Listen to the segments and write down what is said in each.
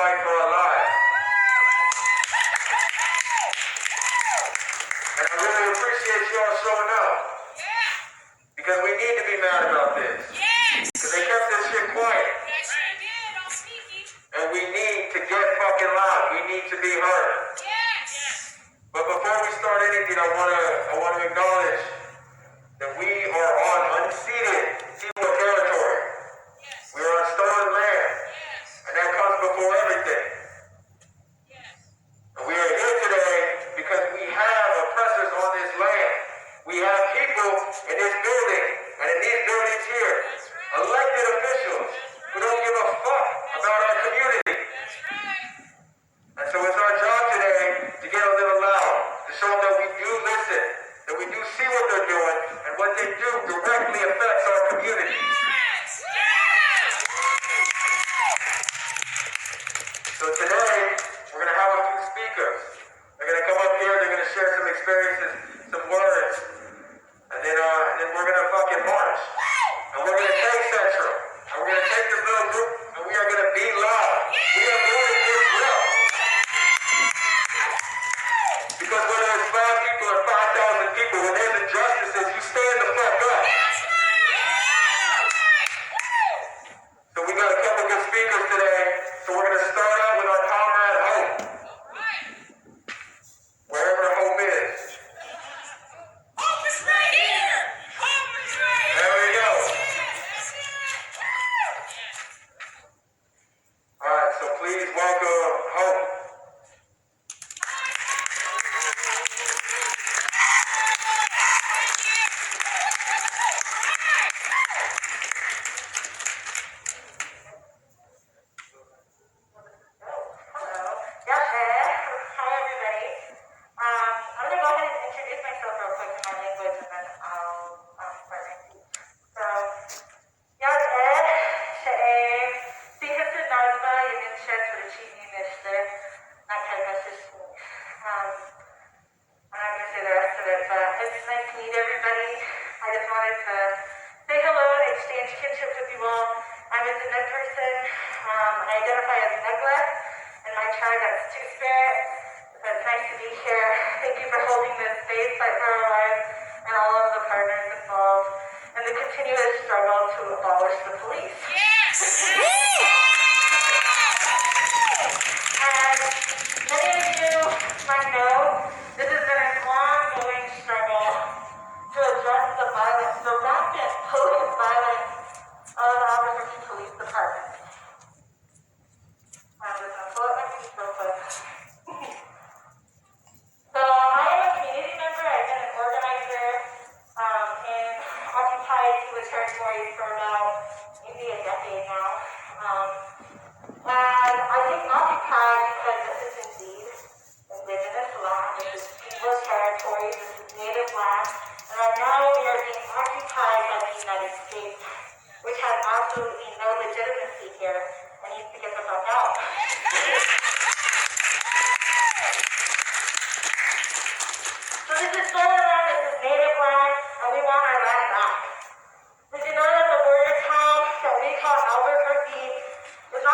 fight for our lives. And I really appreciate you all showing up. Because we need to be mad about this. Because they kept this shit quiet. And we need to get fucking loud. We need to be heard. But before we start anything, I want to acknowledge that we are on unceded Tiwa territory. We are on stolen land. And that comes before everything. And we are here today because we have oppressors on this land. We have people in this building and in these buildings here, elected officials who don't give a fuck about our community. And so it's our job today to get a little loud, to show them that we do listen, that we do see what they're doing, and what they do directly affects our community. So today, we're going to have a few speakers. They're going to come up here, they're going to share some experiences, some words, and then we're going to fucking march. And we're going to take Central, and we're going to take this little group, and we are going to be loud. We are going to get real. Because whether it's 5 people or 5,000 people, when there's injustices, you stand the fuck up. So we got a couple good speakers today, so we're going to start out with our comrade Hope. Wherever Hope is. Hope is right here! Hope is right here! There we go. Alright, so please welcome Hope. It's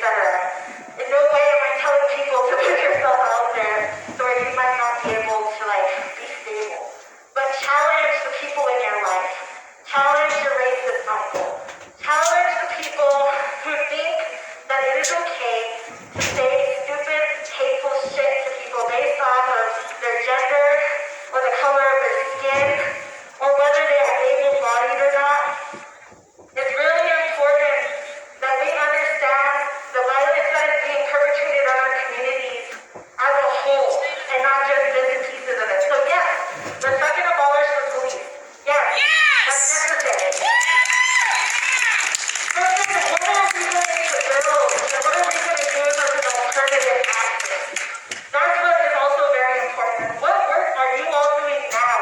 etc. In no way am I telling people to put yourself out there so where you might not be able to be stable. But challenge the people in your life. Challenge your racist uncle. Challenge the people who think that it is okay to say stupid, hateful shit to people based off of their gender or the color of their skin or whether they are able-bodied or not. It's really important that we understand the violence that is being perpetrated on our communities as a whole and not just bits and pieces of it. So yes, let's fucking abolish the police. Yes, that's necessary. But then what are we going to build? And what are we going to do as an alternative action? That's what is also very important. What work are you all doing now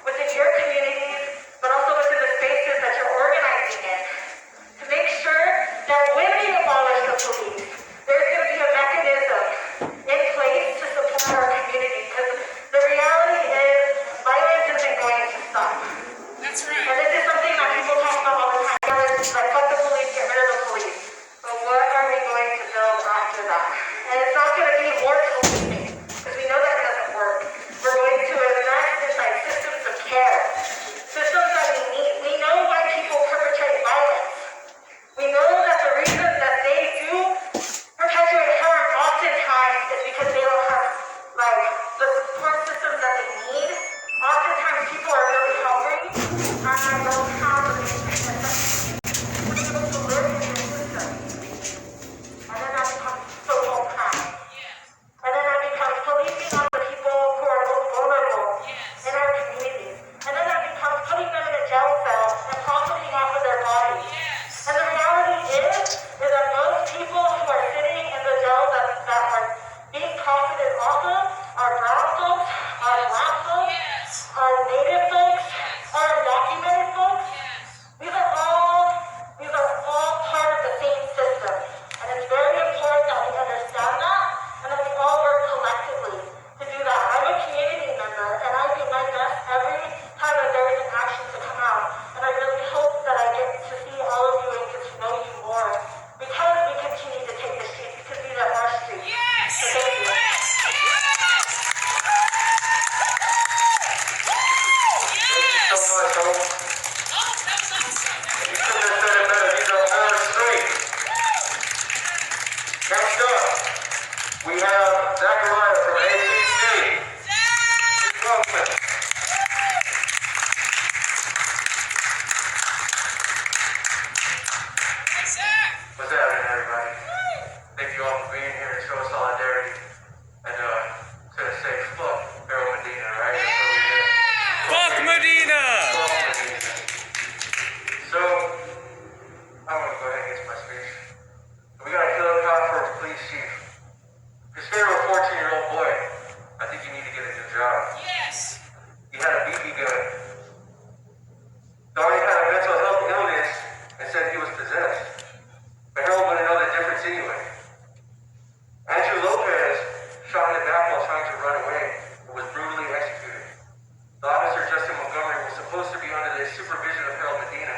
within your communities, but also within the spaces that you're organizing in, to make sure that when we abolish the police, there's going to be a mechanism in place to support our community? Because the reality is violence isn't going to stop. That's And right. this is something that people talk about all the time. Yeah, it's like, fuck the police, get rid of the police. But what are we going to build after that? And it's not going to be more policing, because we know that doesn't work. We're going to invest in systems of care, systems that we need. We know why people perpetrate violence. We know that the reason that they do perpetuate harm oftentimes is because they don't have the support systems that they need. Oftentimes people are really hungry and don't have the things that to be able to live in your system. And then that becomes social crime. And then that becomes policing on the people who are most vulnerable in our communities. And then that becomes putting them in a jail cell and profiting off of their bodies. And the reality is that most people who are sitting in the jails that are being profited off of are brown folks, are black folks, are native folks, are undocumented folks. These are all part of the same system. And it's very important that we understand that and that we all work collectively to do that. I'm a community member and I do my best every time that there is an action to come out. And I really hope that I get to see all of you and get to know you more because we continue to take the streets, because these are our streets. So thank you. So much, Hope. You couldn't have said it better. These are our streets. Next up, we have Zachariah from ACC. Welcome. What's happening, everybody? Thank you all for being here and showing solidarity. And to say fuck Harold Medina, right? That's what we did. Fuck Medina! Fuck Medina. So, I'm going to go ahead and get to my speech. We got to kill a cop for a police chief. If you're scared of a 14-year-old boy, I think you need to get a new job. Yes! He had a BB gun. Donnie had a mental health illness and said he was possessed. But Harold wouldn't know the difference anyway. Andrew Lopez shot in the back while trying to run away and was brutally executed. The officer, Justin Montgomery, was supposed to be under the supervision of Harold Medina.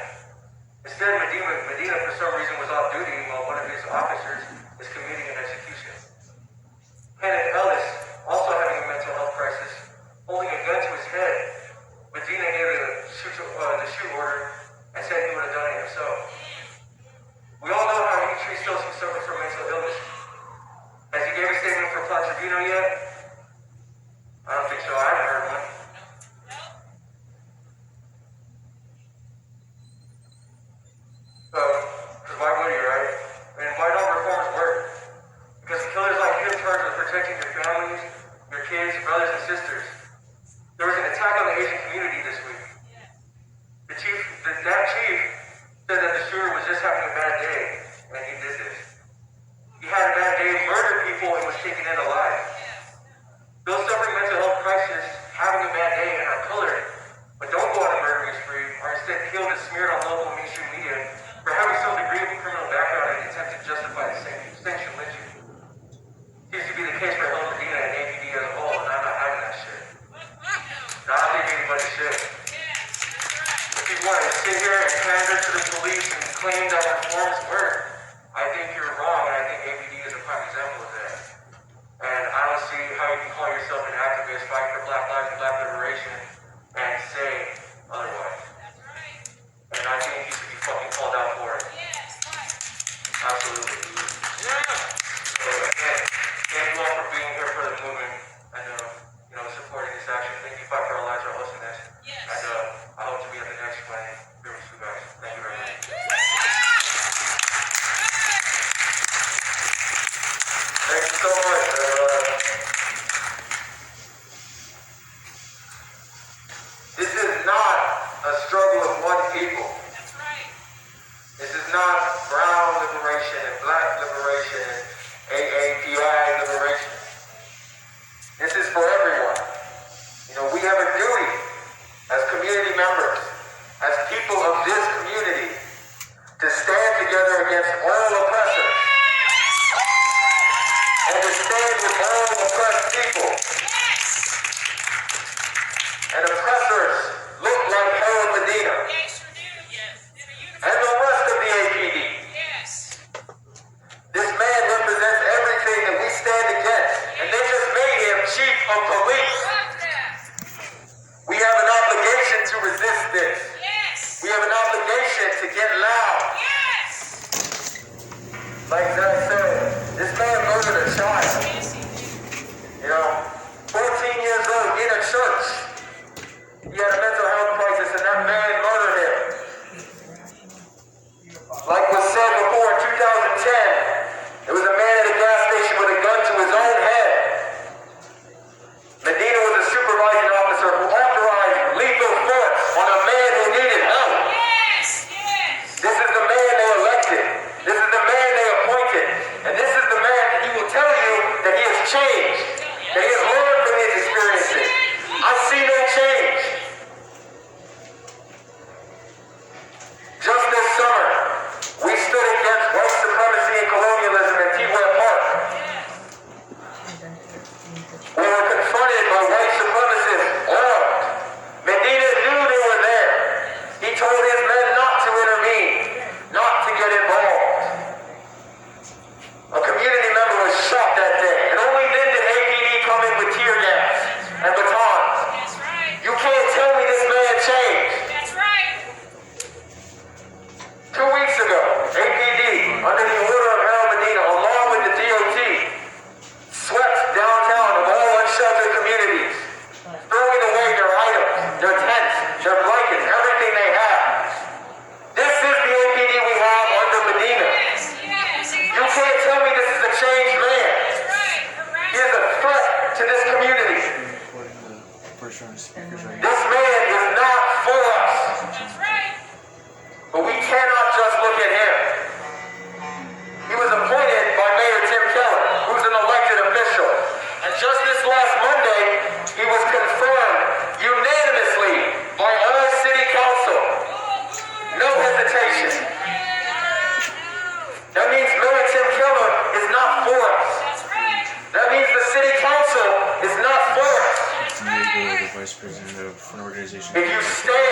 Instead, Medina, for some reason, was off duty while one of his officers is committing an execution. Kenneth Ellis, also having a mental health crisis, holding a gun to his head, Medina gave the shoot order and said he would have done it himself. We all know how he treats those who suffer from mental illness. Has he gave a statement for Plot Tribunal yet? I don't think so. I haven't heard one. Because why would he, right? And why don't reforms work? Because killers like him charged with protecting your families, your kids, brothers, and sisters. There was an attack on the Asian community this week. That chief said that the shooter was just having a bad day, and he did this. He had a bad day, murdered people, and was taken in alive. Those suffering mental health crisis, having a bad day, and are colored, but don't go on a murdering spree, are instead killed and smeared on local mainstream media for having some degree of criminal background and attempt to justify the sanctioned lynching. Seems to be the case for Harold Medina and APD as a whole, and I'm not having that shit. I don't think anybody should. If you want to sit here and pander to the police and claim that reforms work, I think you're wrong, and I think Thank you so much. This is not a struggle of one people. That's right. This is not brown liberation and black liberation and AAPI liberation. This is for everyone. You know, we have a duty as community members, as people of this community, to stand together against all oppressors and to stand with all oppressed people. And oppressors look like Harold Medina They sure do. Yes. In a uniform. and the rest of the APD. Yes. This man represents everything that we stand against, and they just made him chief of police. Love that. We have an obligation to resist this. Yes. We have an obligation to get loud. Yes. Like Zach said, this man murdered a child. Yes, he did. You know, 14 years old in a church. He had a mental health crisis, and that man murdered him. Like was said before, in 2010, there was a man at a gas station with a gun to his own head. Medina was a supervising officer who authorized lethal force on a man who needed help. Yes. Yes. This is the man they elected. This is the man they appointed. And this is the man that he will tell you that he has changed, that he has learned from his experiences. I see no change. Just this summer, we stood against white supremacy and colonialism in T-Web Park. We were confronted by white supremacists, armed. Medina knew they were there. He told his men not to intervene, not to get involved. A community member was shot that day, and only then did APD come in with tear gas and batons. That's right. You can't tell me this man changed. That's right. 2 weeks ago, APD, under the order of Harold Medina, along with the DOT, swept downtown of all unsheltered communities, throwing away their items, their tents, their blankets, everything they have. This is the APD we have under Medina. Yes. Yes. You can't tell me this is a changed man. That's right. He is a threat to this community. This man is not for us. That's right. But we cannot just look at him. He was appointed by Mayor Tim Keller, who's an elected official. And just this last Monday, he was confirmed unanimously by all city council. No hesitation. That means Mayor Tim Keller is not for us. That's right. That means the city council is not for us. That's right. The vice president of an organization. If you stand